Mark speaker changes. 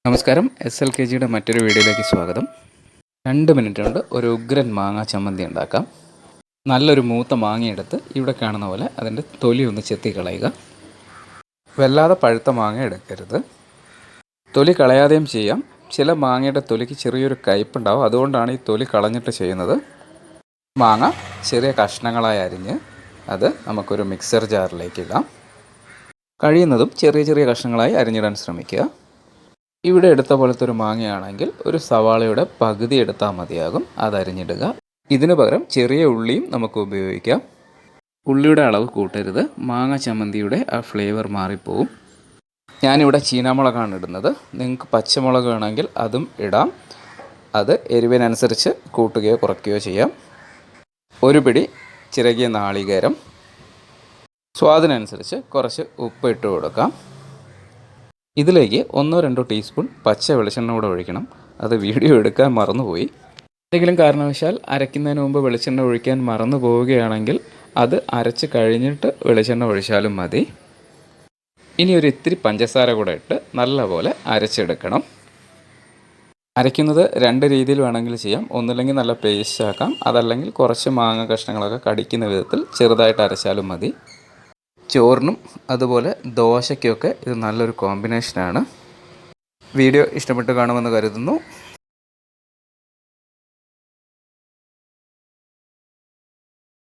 Speaker 1: നമസ്കാരം. SLKGയുടെ മറ്റൊരു വീഡിയോയിലേക്ക് സ്വാഗതം. 2 മിനിറ്റ് കൊണ്ട് ഒരു ഉഗ്രൻ മാങ്ങ ചമ്മന്തി ഉണ്ടാക്കാം. നല്ലൊരു മൂത്ത മാങ്ങയെടുത്ത് ഇവിടെ കാണുന്ന പോലെ അതിൻ്റെ തൊലി ഒന്ന് ചെത്തി കളയുക. വല്ലാതെ പഴുത്ത മാങ്ങ എടുക്കരുത്. തൊലി കളയാതെയും ചെയ്യാം. ചില മാങ്ങയുടെ തൊലിക്ക് ചെറിയൊരു കയ്പുണ്ടാവും, അതുകൊണ്ടാണ് ഈ തൊലി കളഞ്ഞിട്ട് ചെയ്യുന്നത്. മാങ്ങ ചെറിയ കഷ്ണങ്ങളായി അരിഞ്ഞ് അത് നമുക്കൊരു മിക്സർ ജാറിലേക്ക് ഇടാം. കഴിയുന്നതും ചെറിയ ചെറിയ കഷ്ണങ്ങളായി അരിഞ്ഞിടാൻ ശ്രമിക്കുക. ഇവിടെ എടുത്ത പോലത്തെ ഒരു മാങ്ങയാണെങ്കിൽ ഒരു സവാളയുടെ പകുതി എടുത്താൽ മതിയാകും, അതരിഞ്ഞിടുക. ഇതിനു പകരം ചെറിയ ഉള്ളിയും നമുക്ക് ഉപയോഗിക്കാം. ഉള്ളിയുടെ അളവ് കൂട്ടരുത്, മാങ്ങ ചമ്മന്തിയുടെ ആ ഫ്ലേവർ മാറിപ്പോവും. ഞാനിവിടെ ചീനാമുളകാണ് ഇടുന്നത്. നിങ്ങൾക്ക് പച്ചമുളക് വേണമെങ്കിൽ അതും ഇടാം. അത് എരിവിനനുസരിച്ച് കൂട്ടുകയോ കുറയ്ക്കുകയോ ചെയ്യാം. ഒരു പിടി ചിരകിയ നാളികേരം, സ്വാദിനനുസരിച്ച് കുറച്ച് ഉപ്പ് ഇട്ട് കൊടുക്കാം. ഇതിലേക്ക് 1-2 ടീസ്പൂൺ പച്ച വെളിച്ചെണ്ണ കൂടെ ഒഴിക്കണം. അത് വീഡിയോ എടുക്കാൻ മറന്നുപോയി. എന്തെങ്കിലും കാരണവശാൽ അരയ്ക്കുന്നതിന് മുമ്പ് വെളിച്ചെണ്ണ ഒഴിക്കാൻ മറന്നു പോവുകയാണെങ്കിൽ അത് അരച്ച് കഴിഞ്ഞിട്ട് വെളിച്ചെണ്ണ ഒഴിച്ചാലും മതി. ഇനി ഒരു ഇത്തിരി പഞ്ചസാര കൂടെ ഇട്ട് നല്ലപോലെ അരച്ചെടുക്കണം. അരയ്ക്കുന്നത് 2 രീതിയിൽ വേണമെങ്കിൽ ചെയ്യാം. ഒന്നില്ലെങ്കിൽ നല്ല പേസ്റ്റ് ആക്കാം, അതല്ലെങ്കിൽ കുറച്ച് മാങ്ങ കഷ്ണങ്ങളൊക്കെ കടിക്കുന്ന വിധത്തിൽ ചെറുതായിട്ട് അരച്ചാലും മതി. ചോറിനും അതുപോലെ ദോശയ്ക്കൊക്കെ ഇത് നല്ലൊരു കോമ്പിനേഷനാണ്. വീഡിയോ ഇഷ്ടപ്പെട്ട് കാണുമെന്ന് കരുതുന്നു.